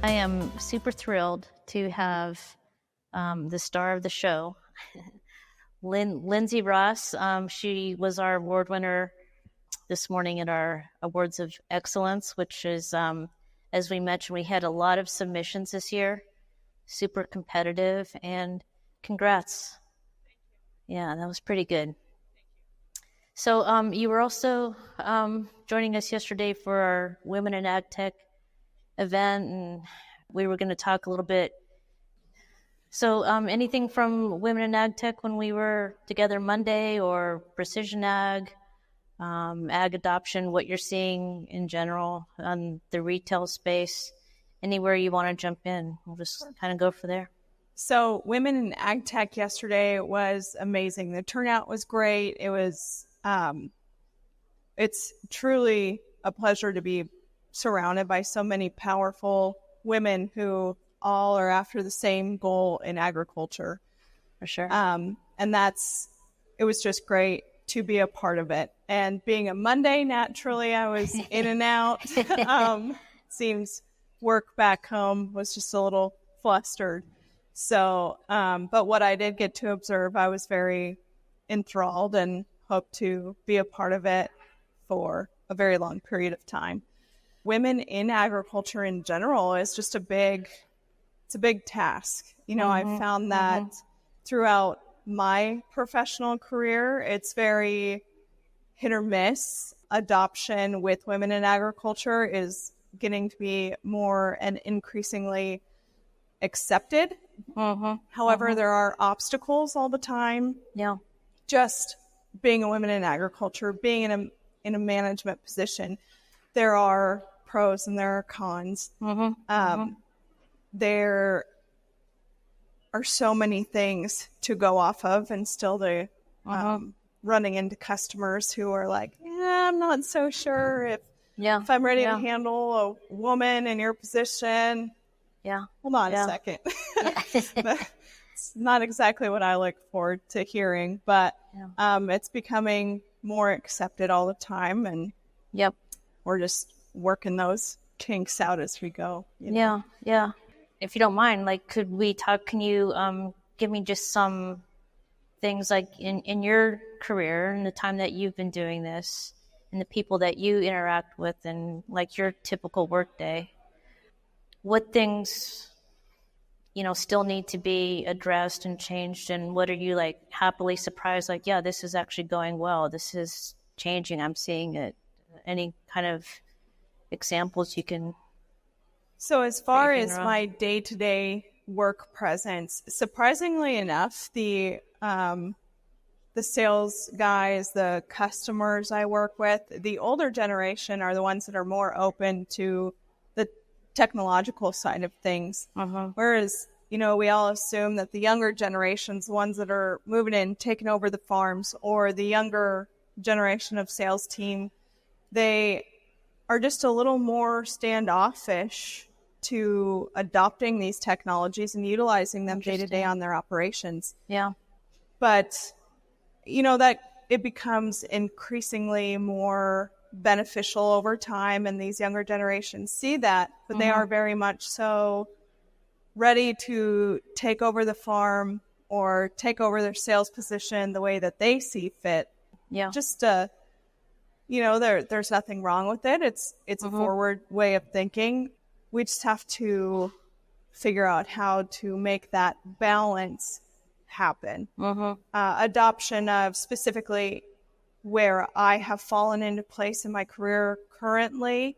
I am super thrilled to have the star of the show, Lindsey Ross. She was our award winner this morning at our Awards of Excellence, which is, as we mentioned, we had a lot of submissions this year, super competitive, and congrats. Yeah, that was pretty good. So you were also joining us yesterday for our Women in Ag Tech event, and we were going to talk a little bit. So anything from Women in Ag Tech when we were together Monday, or precision ag, ag adoption, what you're seeing in general on the retail space, anywhere you want to jump in, we'll just kind of go for there. So Women in Ag Tech yesterday was amazing. The turnout was great. It was, it's truly a pleasure to be surrounded by so many powerful women who all are after the same goal in agriculture. For sure. And it was just great to be a part of it. And being a Monday, naturally, I was in and out. Seems work back home was just a little flustered. So, but what I did get to observe, I was very enthralled and hope to be a part of it for a very long period of time. Women in agriculture in general is just it's a big task. You know, I found that throughout my professional career, it's very hit or miss. Adoption with women in agriculture is getting to be more and increasingly accepted. However, there are obstacles all the time. Yeah. Just being a woman in agriculture, being in a management position, there are pros and there are cons. There are so many things to go off of, and still running into customers who are like, I'm not so sure if I'm ready to handle a woman in your position. Yeah. Hold on a second. It's not exactly what I look forward to hearing, but it's becoming more accepted all the time, and we're just working those kinks out as we go. You know? Yeah. If you don't mind, like, could we talk? Can you give me just some things, like in your career and the time that you've been doing this, and the people that you interact with, and like your typical work day? What things, still need to be addressed and changed, and what are you like happily surprised? Like, yeah, this is actually going well. This is changing. I'm seeing it. Any kind of examples you can? So as far as my day-to-day work presence, surprisingly enough, the sales guys, the customers I work with, the older generation are the ones that are more open to the technological side of things. Whereas, we all assume that the younger generations, the ones that are moving in, taking over the farms, or the younger generation of sales team, they are just a little more standoffish to adopting these technologies and utilizing them day to day on their operations. Yeah. But, that it becomes increasingly more beneficial over time, and these younger generations see that, but they are very much so ready to take over the farm or take over their sales position the way that they see fit. Yeah. Just, there's nothing wrong with it. It's a forward way of thinking. We just have to figure out how to make that balance happen. Adoption of specifically where I have fallen into place in my career currently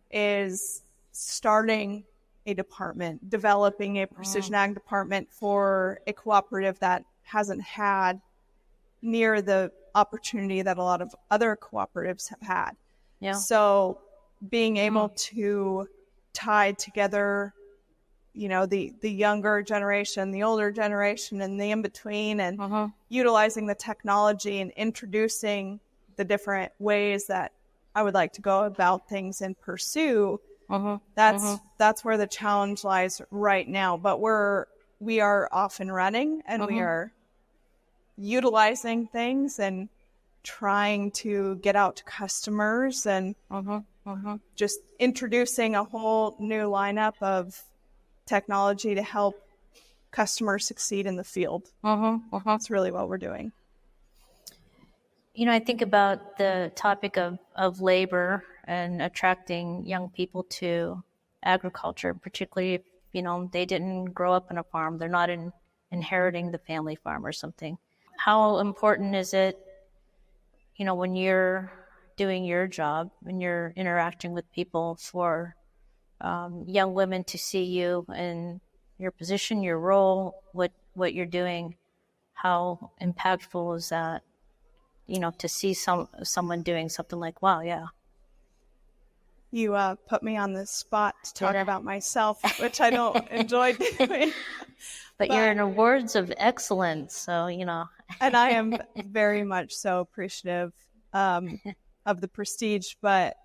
is starting a department, developing a precision ag department for a cooperative that hasn't had near the opportunity that a lot of other cooperatives have had. Yeah. So being able to tie together, the younger generation, the older generation, and the in-between, and utilizing the technology and introducing the different ways that I would like to go about things and pursue. That's where the challenge lies right now. But we are off and running, and we are utilizing things and trying to get out to customers and just introducing a whole new lineup of technology to help customers succeed in the field. That's really what we're doing. I think about the topic of labor and attracting young people to agriculture, particularly if, they didn't grow up on a farm. They're not inheriting the family farm or something. How important is it, when you're doing your job, when you're interacting with people, for young women to see you and your position, your role, what you're doing? How impactful is that? To see someone doing something like, wow, yeah. You put me on the spot to talk about myself, which I don't enjoy doing. But you're in awards of excellence, so, And I am very much so appreciative of the prestige, but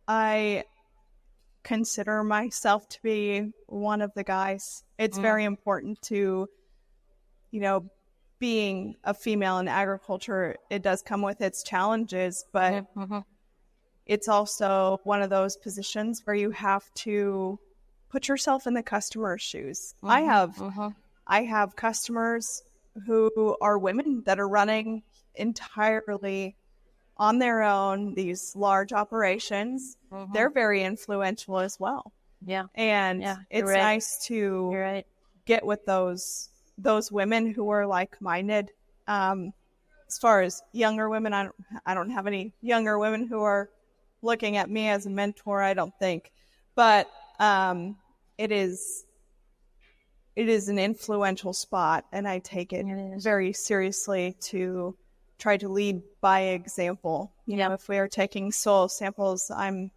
I consider myself to be one of the guys. It's very important to, being a female in agriculture, it does come with its challenges, but it's also one of those positions where you have to put yourself in the customer's shoes. I have customers who are women that are running entirely on their own these large operations. They're very influential as well. Yeah. And it's nice to get with those women who are like-minded. As far as younger women, I don't have any younger women who are looking at me as a mentor, I don't think. But it is an influential spot, and I take it very seriously to try to lead by example. If we are taking soil samples, I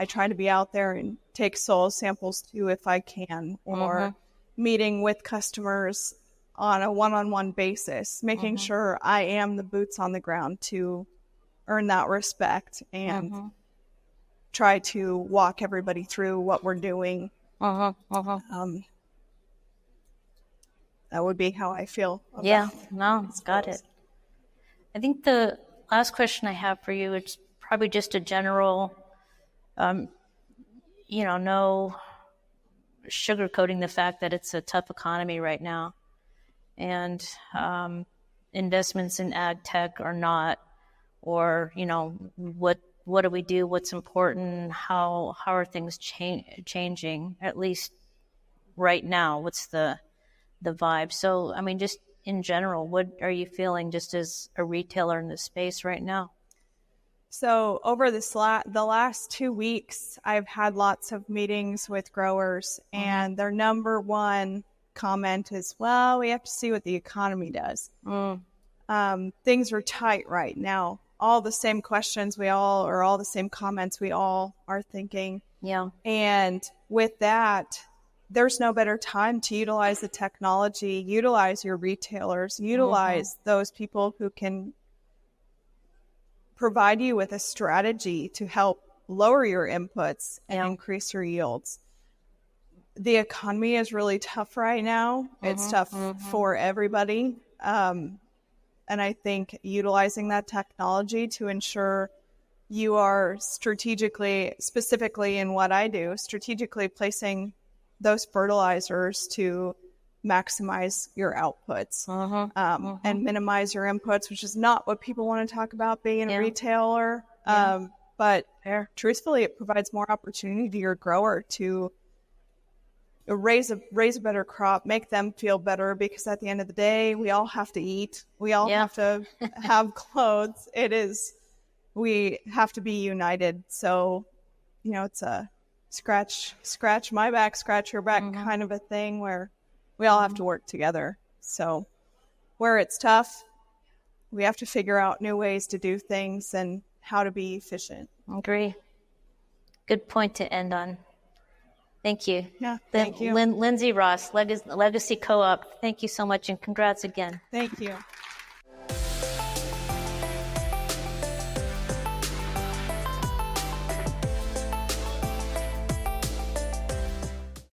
try to be out there and take soil samples too if I can, or meeting with customers on a one-on-one basis, making sure I am the boots on the ground to earn that respect and try to walk everybody through what we're doing. That would be how I feel. Got it. I think the last question I have for you, it's probably just a general, no sugarcoating the fact that it's a tough economy right now, and investments in ag tech are not, or what do we do? What's important? How are things changing? At least right now, what's the vibe? So, just in general, what are you feeling just as a retailer in this space right now? So over the last 2 weeks, I've had lots of meetings with growers, and their number one comment is, well, we have to see what the economy does. Things are tight right now. All the same questions all the same comments we all are thinking. Yeah. And with that, there's no better time to utilize the technology, utilize your retailers, utilize those people who can provide you with a strategy to help lower your inputs and increase your yields. The economy is really tough right now. It's tough for everybody. And I think utilizing that technology to ensure you are specifically in what I do, strategically placing those fertilizers to maximize your outputs and minimize your inputs, which is not what people want to talk about being a retailer. But truthfully, it provides more opportunity to your grower to raise a better crop, make them feel better, because at the end of the day, we all have to eat. We all have to have clothes. We have to be united. So, it's a scratch my back, scratch your back kind of a thing where we all have to work together. So where it's tough, we have to figure out new ways to do things and how to be efficient. Agree. Good point to end on. Thank you. Yeah, thank you. Lindsey Ross, Legacy Co-op, thank you so much, and congrats again. Thank you.